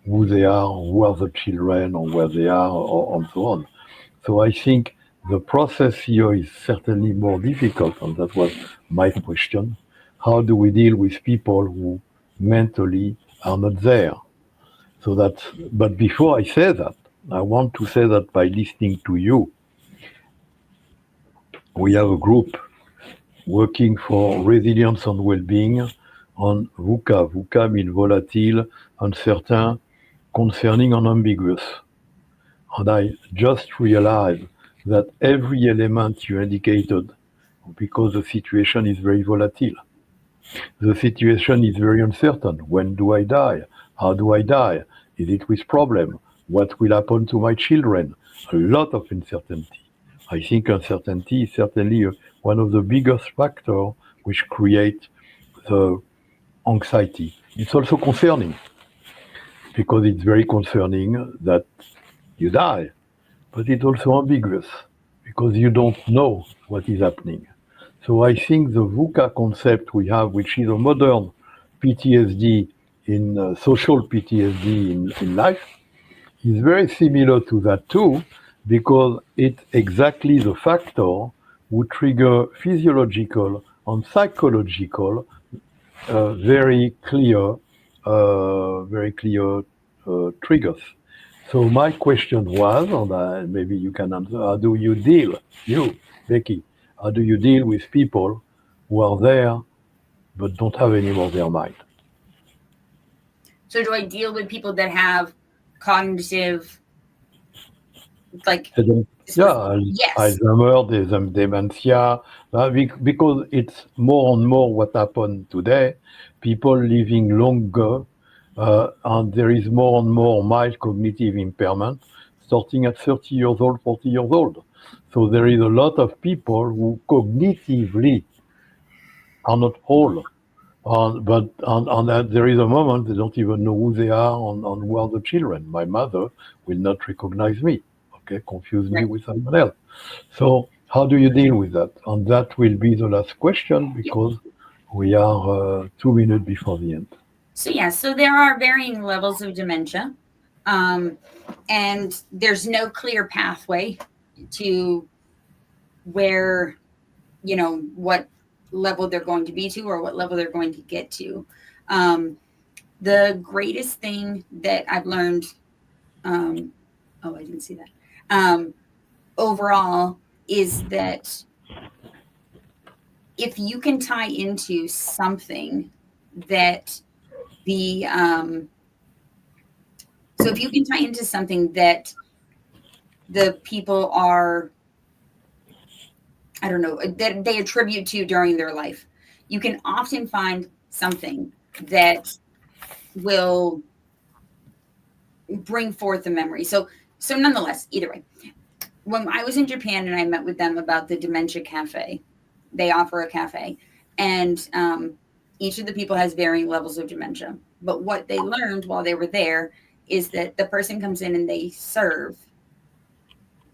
who they are, who are the children, or where they are, and so on. So I think the process here is certainly more difficult, and that was my question. How do we deal with people who mentally are not there? But before I say that, I want to say that by listening to you, we have a group working for resilience and well-being on VUCA. VUCA means volatile, uncertain, concerning, and ambiguous. And I just realized that every element you indicated, because the situation is very volatile, the situation is very uncertain. When do I die? How do I die? Is it with problem? What will happen to my children? A lot of uncertainty. I think uncertainty is certainly one of the biggest factors which create the anxiety. It's also concerning because it's very concerning that you die, but it's also ambiguous because you don't know what is happening. So I think the VUCA concept we have, which is a modern PTSD in social PTSD in life, is very similar to that too, because it's exactly the factor who trigger physiological and psychological very clear triggers. So my question was, and maybe you can answer, how do you deal, you, Becky, how do you deal with people who are there but don't have anymore their mind? So do I deal with people that have cognitive, like, yeah, yes, Alzheimer, dementia, because it's more and more what happened today, people living longer, and there is more and more mild cognitive impairment, starting at 30 years old, 40 years old. So there is a lot of people who cognitively are not whole. But there is a moment they don't even know who they are and who are the children. My mother will not recognize me, okay, confuse me with someone else. So how do you deal with that? And that will be the last question because we are 2 minutes before the end. So there are varying levels of dementia, and there's no clear pathway to where, what level they're going to be to or what level they're going to get to. The greatest thing that I've learned, I didn't see that, overall is that if you can tie into something that so if you can tie into something that the people are, I don't know, that they attribute to during their life, you can often find something that will bring forth the memory. So nonetheless, either way, when I was in Japan and I met with them about the Dementia Cafe, they offer a cafe, and each of the people has varying levels of dementia. But what they learned while they were there is that the person comes in and they serve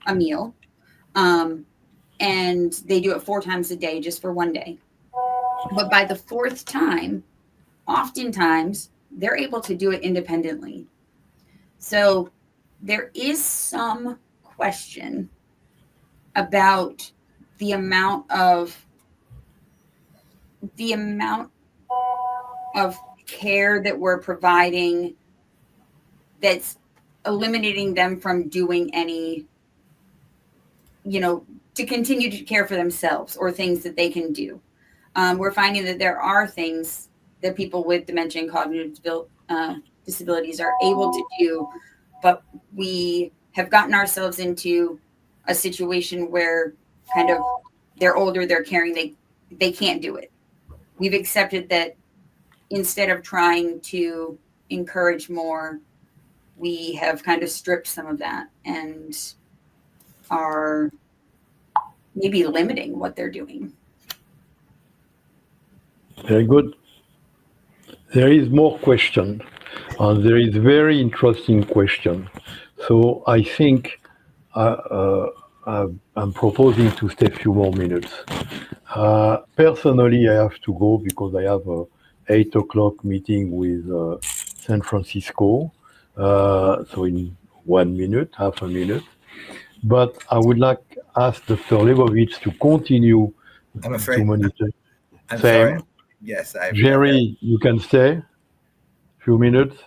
a meal, and they do it 4 times a day just for one day. But by the 4th time, oftentimes they're able to do it independently. So there is some question about the amount of care that we're providing that's eliminating them from doing any, to continue to care for themselves or things that they can do. We're finding that there are things that people with dementia and cognitive disabilities are able to do, but we have gotten ourselves into a situation where kind of they're older, they're caring, they can't do it. We've accepted that instead of trying to encourage more, we have kind of stripped some of that and are maybe limiting what they're doing. Very good. There is more question, and there is very interesting question. So I think I'm proposing to stay a few more minutes. Personally, I have to go because I have a 8 o'clock meeting with San Francisco. So in 1 minute, half a minute. But I would like to ask Dr. Leovitz to continue I'm afraid. to monitor. I'm Same. sorry. Yes, Jerry, you can stay. Few minutes.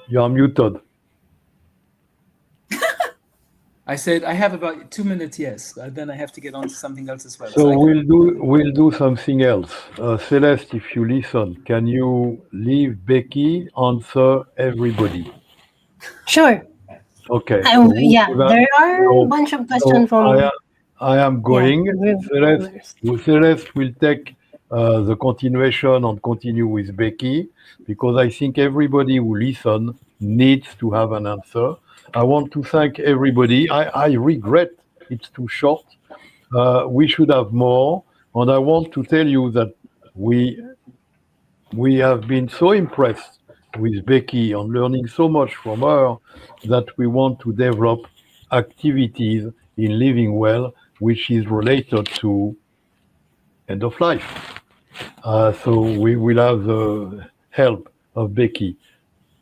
You are muted. I said I have about 2 minutes, yes. Then I have to get on to something else as well. So I can- we'll do something else. Celeste, if you listen, can you leave Becky answer everybody? Sure. Okay. Yeah, there are a so, bunch of so questions from I am going. Celeste, viewers. Celeste will take the continuation and continue with Becky because I think everybody who listen needs to have an answer. I want to thank everybody. I regret it's too short. We should have more. And I want to tell you that we have been so impressed with Becky and learning so much from her that we want to develop activities in living well, which is related to end of life. So we will have the help of Becky.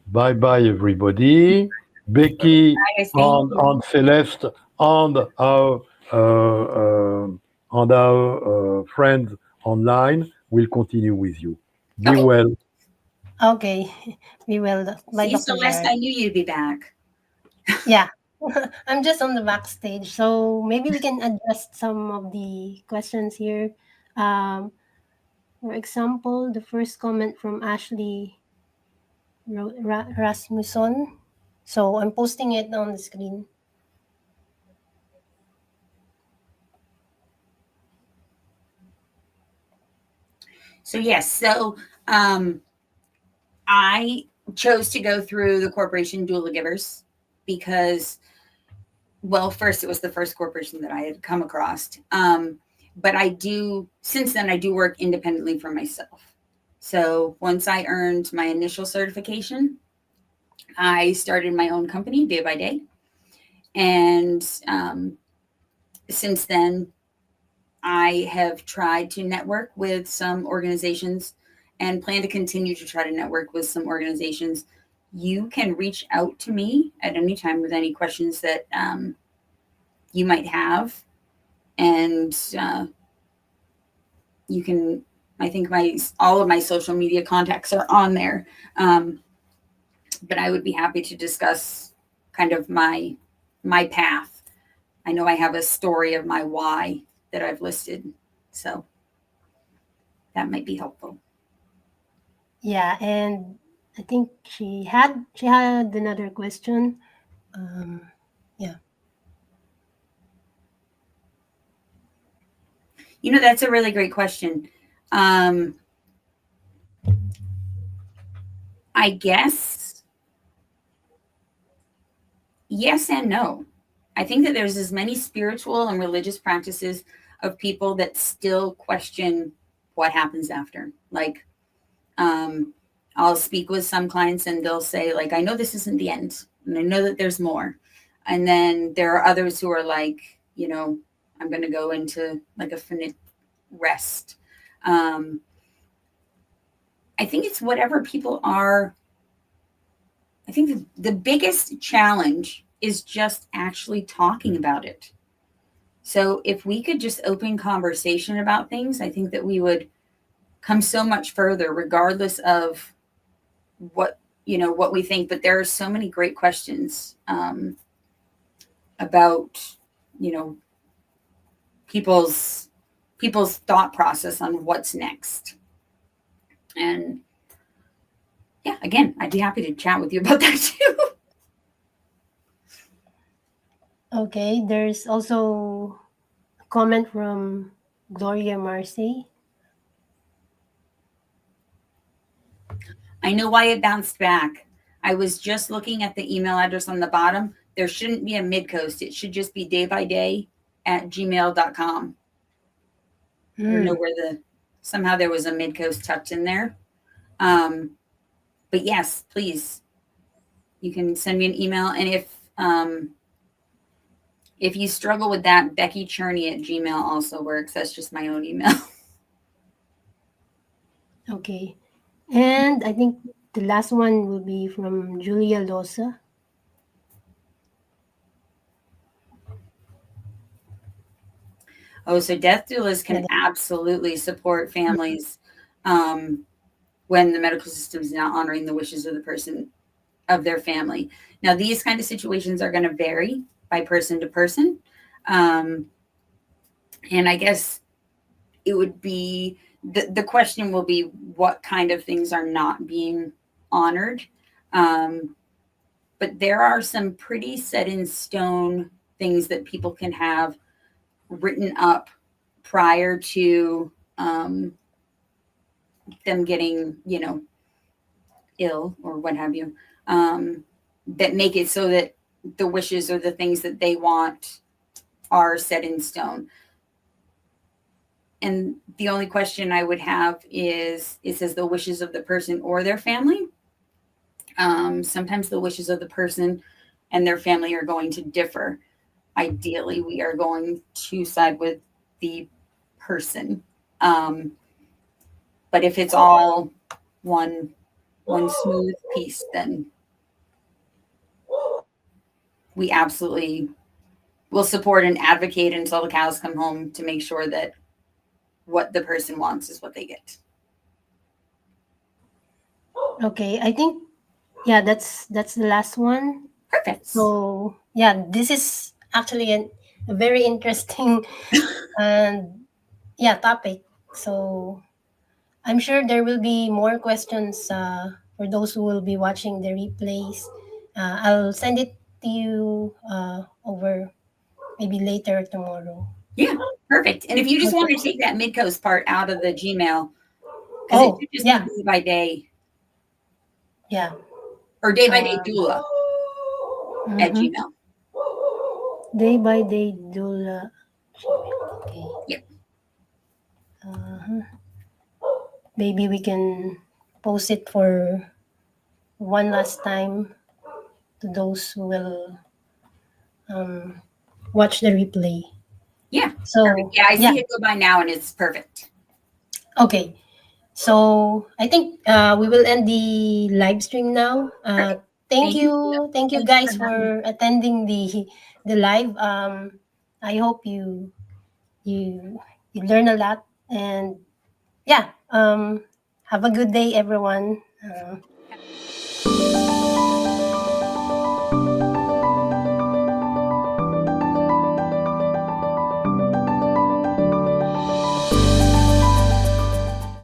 Bye bye, everybody. Becky Guys, thank you. and Celeste and our friends online will continue with you. Be Okay. well. Okay, we will. By See you, Dr. Celeste. Jared. I knew you'd be back. Yeah, I'm just on the backstage, so maybe we can address some of the questions here. For example, the first comment from Ashley Rasmussen. So I'm posting it on the screen. So yes, so I chose to go through the corporation Doula Givers because, well, first it was the first corporation that I had come across. But since then I do work independently for myself. So once I earned my initial certification, I started my own company day by day. And since then, I have tried to network with some organizations and plan to continue to try to network with some organizations. You can reach out to me at any time with any questions that you might have. And you can, I think all of my social media contacts are on there. But I would be happy to discuss kind of my path. I know I have a story of my why that I've listed. So that might be helpful. Yeah, and I think she had another question. Yeah. That's a really great question. I guess yes and no. I think that there's as many spiritual and religious practices of people that still question what happens after. Like, I'll speak with some clients and they'll say, like, I know this isn't the end, and I know that there's more. And then there are others who are like, I'm going to go into like a finite rest. I think it's whatever people are. I think the biggest challenge is just actually talking about it. So if we could just open conversation about things, I think that we would come so much further, regardless of what we think. But there are so many great questions about people's thought process on what's next. And yeah, again, I'd be happy to chat with you about that too. Okay, there's also a comment from Gloria Marcy. I know why it bounced back. I was just looking at the email address on the bottom. There shouldn't be a mid-coast. It should just be daybyday@gmail.com. I don't know where somehow there was a mid-coast tucked in there. But yes, please, you can send me an email. And if you struggle with that, Becky Churney @gmail also works. That's just my own email. Okay. And I think the last one will be from Julia Losa. Oh, so death doulas can absolutely support families when the medical system is not honoring the wishes of the person, of their family. Now, these kind of situations are going to vary by person to person. And I guess it would be, the question will be, what kind of things are not being honored? But there are some pretty set in stone things that people can have written up prior to them getting, ill or what have you, that make it so that the wishes or the things that they want are set in stone. And the only question I would have is, it says the wishes of the person or their family. Sometimes the wishes of the person and their family are going to differ. Ideally, we are going to side with the person. But if it's all one smooth piece, then we absolutely will support and advocate until the cows come home to make sure that what the person wants is what they get. Okay, I think that's the last one. Perfect. So this is actually a very interesting and topic. So I'm sure there will be more questions for those who will be watching the replays. I'll send it to you over maybe later tomorrow. Yeah, perfect. And if you just want to take that Midcoast part out of the Gmail, because it just day by day. Yeah. Or day by day doula at Gmail. Day by day doula. Okay. Yep. Maybe we can post it for one last time to those who will watch the replay. Yeah. So perfect. Yeah, I see it go by now, and it's perfect. Okay. So I think we will end the live stream now. Thank you guys for attending the live. I hope you learn a lot, and have a good day, everyone.